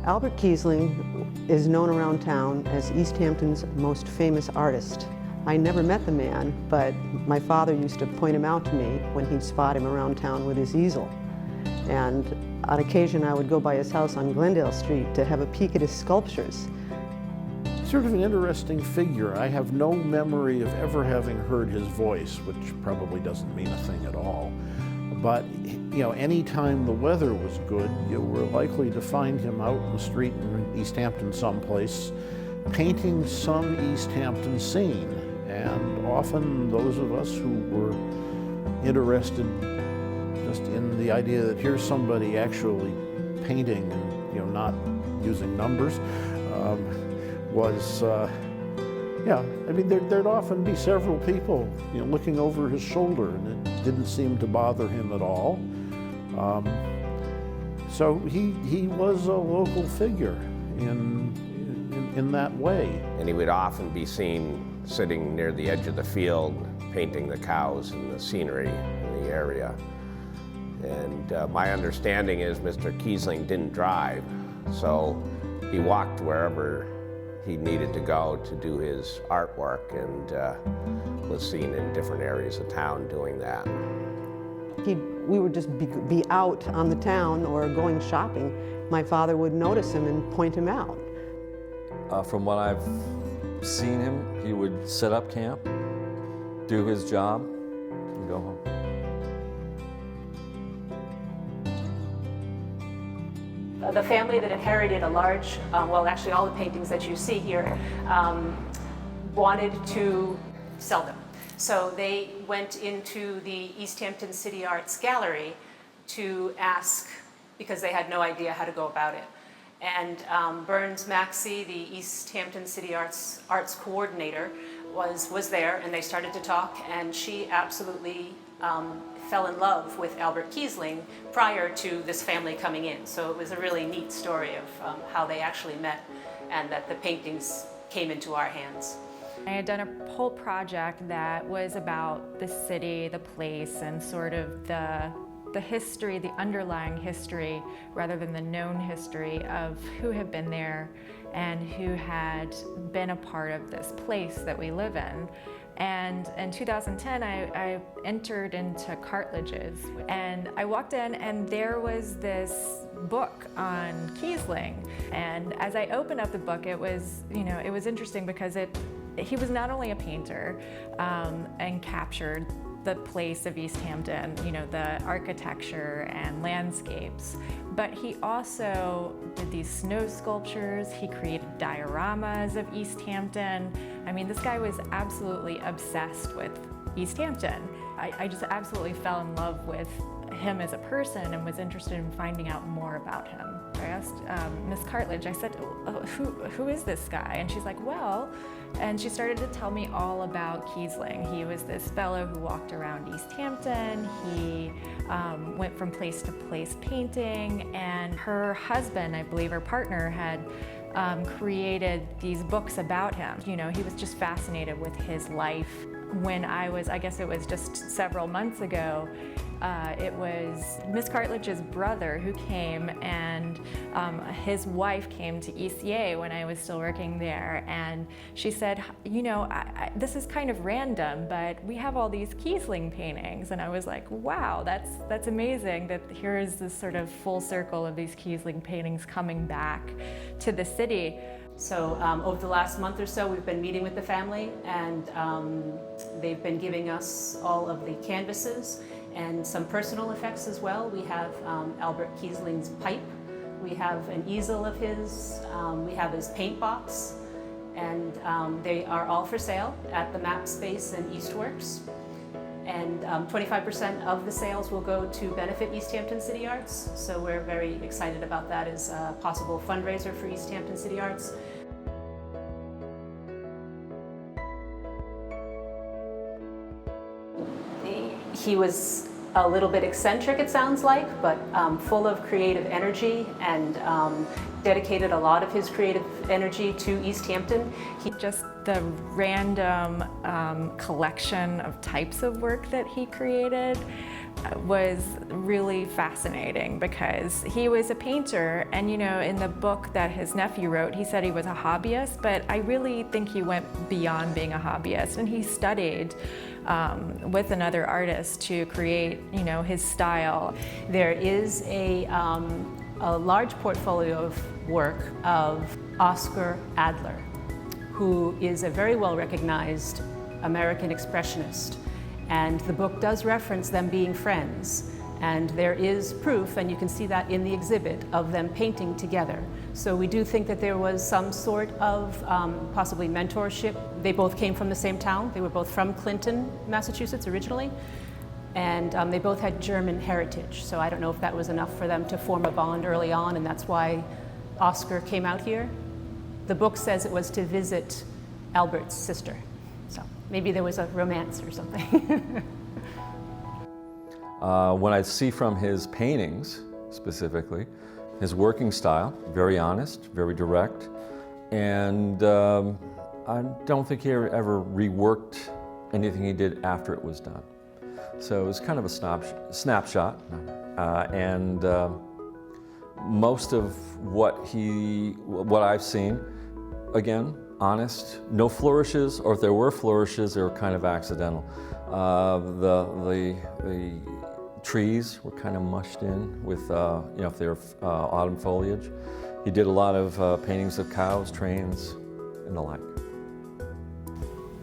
Albert Kiesling is known around town as Easthampton's most famous artist. I never met the man, but my father used to point him out to me when he'd spot him around town with his easel. And on occasion I would go by his house on Glendale Street to have a peek at his sculptures. Sort of an interesting figure. I have no memory of ever having heard his voice, which probably doesn't mean a thing at all. But, any time the weather was good, you were likely to find him out in the street in Easthampton someplace, painting some Easthampton scene. And often those of us who were interested just in the idea that here's somebody actually painting and, not using numbers, there'd often be several people, looking over his shoulder, and it didn't seem to bother him at all. So he was a local figure in that way. And he would often be seen sitting near the edge of the field, painting the cows and the scenery in the area. And my understanding is Mr. Kiesling didn't drive, so he walked wherever he needed to go to do his artwork, and was seen in different areas of town doing that. We would just be out on the town or going shopping. My father would notice him and point him out. From what I've seen him, he would set up camp, do his job, and go home. The family that inherited a large, actually all the paintings that you see here, wanted to sell them. So they went into the Easthampton City Arts Gallery to ask, because they had no idea how to go about it. And Burns Maxey, the Easthampton City Arts coordinator, was there, and they started to talk, and she absolutely fell in love with Albert Kiesling prior to this family coming in. So it was a really neat story of how they actually met and that the paintings came into our hands. I had done a whole project that was about the city, the place, and sort of the history, the underlying history, rather than the known history of who had been there and who had been a part of this place that we live in. And in 2010, I entered into cartilages, and I walked in and there was this book on Kiesling. And as I opened up the book, it was interesting because he was not only a painter and captured the place of Easthampton, the architecture and landscapes, but he also did these snow sculptures. He created dioramas of Easthampton. I mean, this guy was absolutely obsessed with Easthampton. I just absolutely fell in love with him as a person and was interested in finding out more about him. I asked Miss Cartledge, I said, who is this guy? And she's like, well, and she started to tell me all about Kiesling. He was this fellow who walked around Easthampton. He went from place to place painting, and her husband, I believe her partner, had created these books about him. He was just fascinated with his life. When I guess it was just several months ago, it was Miss Cartledge's brother who came, and his wife came to ECA when I was still working there, and she said, this is kind of random, but we have all these Kiesling paintings. And I was like, wow, that's amazing that here is this sort of full circle of these Kiesling paintings coming back to the city. So over the last month or so, we've been meeting with the family, and they've been giving us all of the canvases and some personal effects as well. We have Albert Kiesling's pipe, we have an easel of his, we have his paintbox, and they are all for sale at the Map Space and Eastworks. And 25% of the sales will go to benefit Easthampton City Arts, so we're very excited about that as a possible fundraiser for Easthampton City Arts. He was a little bit eccentric, it sounds like, but full of creative energy, and dedicated a lot of his creative energy to Easthampton. Just the random collection of types of work that he created was really fascinating because he was a painter, and you know, in the book that his nephew wrote, he said he was a hobbyist, but I really think he went beyond being a hobbyist, and he studied with another artist to create, you know, his style. There is a large portfolio of work of Oscar Adler, who is a very well recognized American expressionist. And the book does reference them being friends. And there is proof, and you can see that in the exhibit, of them painting together. So we do think that there was some sort of possibly mentorship. They both came from the same town. They were both from Clinton, Massachusetts originally. And they both had German heritage. So I don't know if that was enough for them to form a bond early on, and that's why Oscar came out here. The book says it was to visit Albert's sister. So maybe there was a romance or something. When I see from his paintings, specifically, his working style, very honest, very direct, and I don't think he ever reworked anything he did after it was done. So it was kind of a snapshot, and most of what I've seen, again, honest, no flourishes, or if there were flourishes, they were kind of accidental. The trees were kind of mushed in with, you know, if they're autumn foliage. He did a lot of paintings of cows, trains, and the like.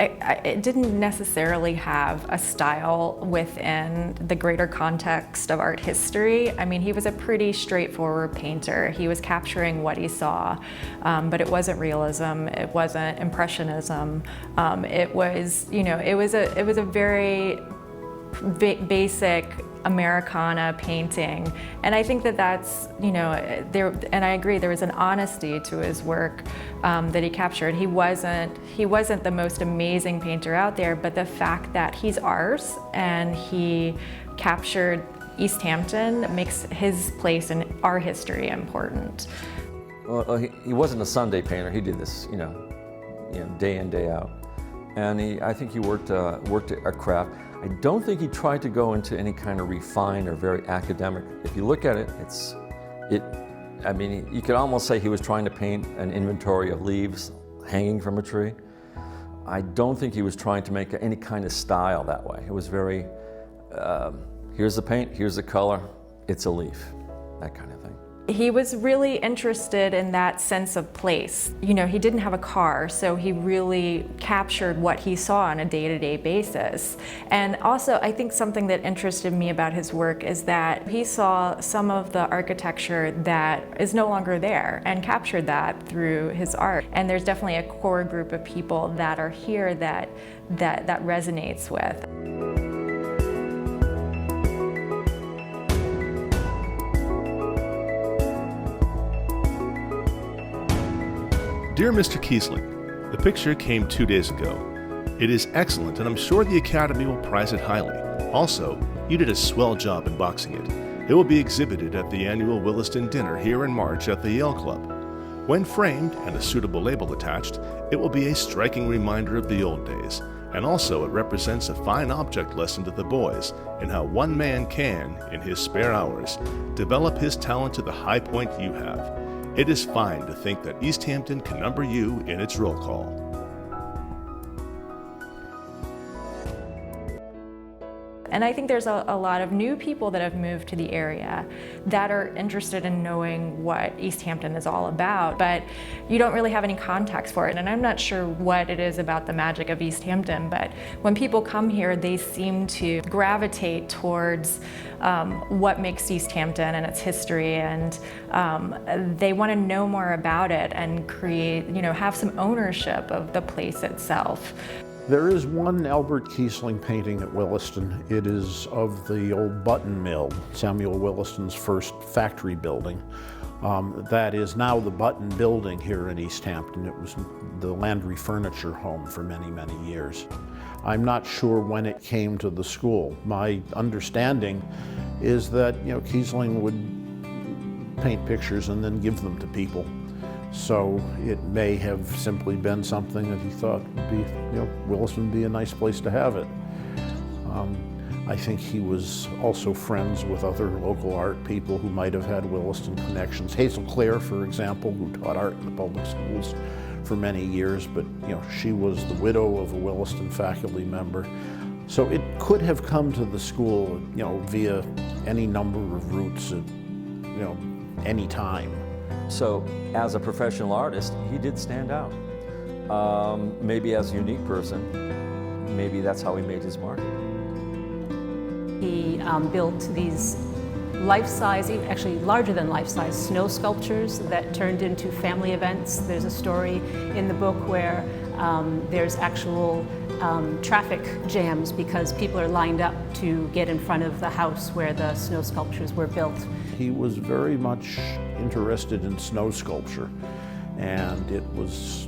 It didn't necessarily have a style within the greater context of art history. I mean, he was a pretty straightforward painter. He was capturing what he saw, but it wasn't realism. It wasn't impressionism. It was, you know, it was a very basic Americana painting, and I think that that's, you know, and I agree, there was an honesty to his work that he captured. He wasn't the most amazing painter out there, but the fact that he's ours and he captured Easthampton makes his place in our history important. Well, he wasn't a Sunday painter. He did this, you know, day in, day out, and I think he worked a craft. I don't think he tried to go into any kind of refined or very academic. If you look at it, I mean, you could almost say he was trying to paint an inventory of leaves hanging from a tree. I don't think he was trying to make any kind of style that way. It was very, here's the paint, here's the color, it's a leaf, that kind of thing. He was really interested in that sense of place. You know, he didn't have a car, so he really captured what he saw on a day-to-day basis. And also, I think something that interested me about his work is that he saw some of the architecture that is no longer there and captured that through his art. And there's definitely a core group of people that are here that resonates with. Dear Mr. Kiesling, the picture came 2 days ago. It is excellent, and I'm sure the Academy will prize it highly. Also, you did a swell job in boxing it. It will be exhibited at the annual Williston Dinner here in March at the Yale Club. When framed and a suitable label attached, it will be a striking reminder of the old days, and also it represents a fine object lesson to the boys in how one man can, in his spare hours, develop his talent to the high point you have. It is fine to think that Easthampton can number you in its roll call. And I think there's a lot of new people that have moved to the area that are interested in knowing what Easthampton is all about, but you don't really have any context for it. And I'm not sure what it is about the magic of Easthampton, but when people come here, they seem to gravitate towards what makes Easthampton and its history, and they want to know more about it and create, you know, have some ownership of the place itself. There is one Albert Kiesling painting at Williston. It is of the old button mill, Samuel Williston's first factory building. That is now the Button Building here in Easthampton. It was the Landry Furniture Home for many, many years. I'm not sure when it came to the school. My understanding is that, you know, Kiesling would paint pictures and then give them to people. So it may have simply been something that he thought would be, you know, Williston would be a nice place to have it. I think he was also friends with other local art people who might have had Williston connections. Hazel Clare, for example, who taught art in the public schools for many years, but she was the widow of a Williston faculty member. So it could have come to the school, via any number of routes at, any time. So as a professional artist, he did stand out. Maybe as a unique person, maybe that's how he made his mark. He built these life-size, actually larger than life-size, snow sculptures that turned into family events. There's a story in the book where there's actual traffic jams because people are lined up to get in front of the house where the snow sculptures were built. He was very much interested in snow sculpture, and it was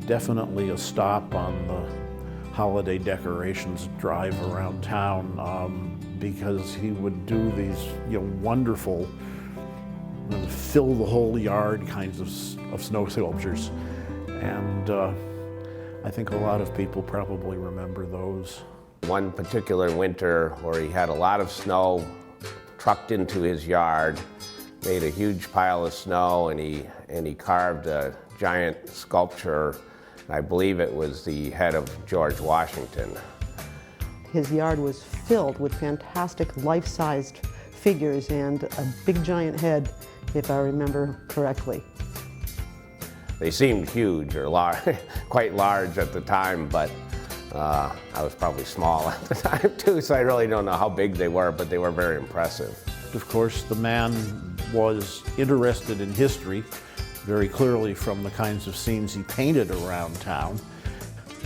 definitely a stop on the holiday decorations drive around town, because he would do these wonderful fill the whole yard kinds of snow sculptures, and I think a lot of people probably remember those. One particular winter where he had a lot of snow trucked into his yard, made a huge pile of snow, and he carved a giant sculpture. I believe it was the head of George Washington. His yard was filled with fantastic life-sized figures and a big giant head, if I remember correctly. They seemed huge or quite large at the time, but I was probably small at the time too, so I really don't know how big they were, but they were very impressive. Of course, the man was interested in history, very clearly from the kinds of scenes he painted around town.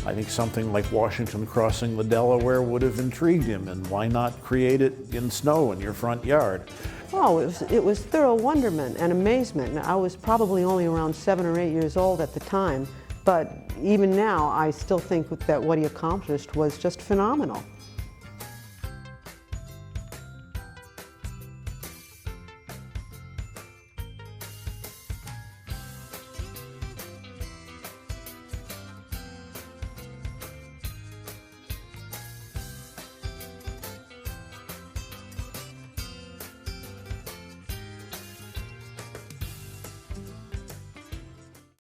I think something like Washington crossing the Delaware would have intrigued him, and why not create it in snow in your front yard? Oh, it was thorough wonderment and amazement. Now, I was probably only around 7 or 8 years old at the time, but even now I still think that what he accomplished was just phenomenal.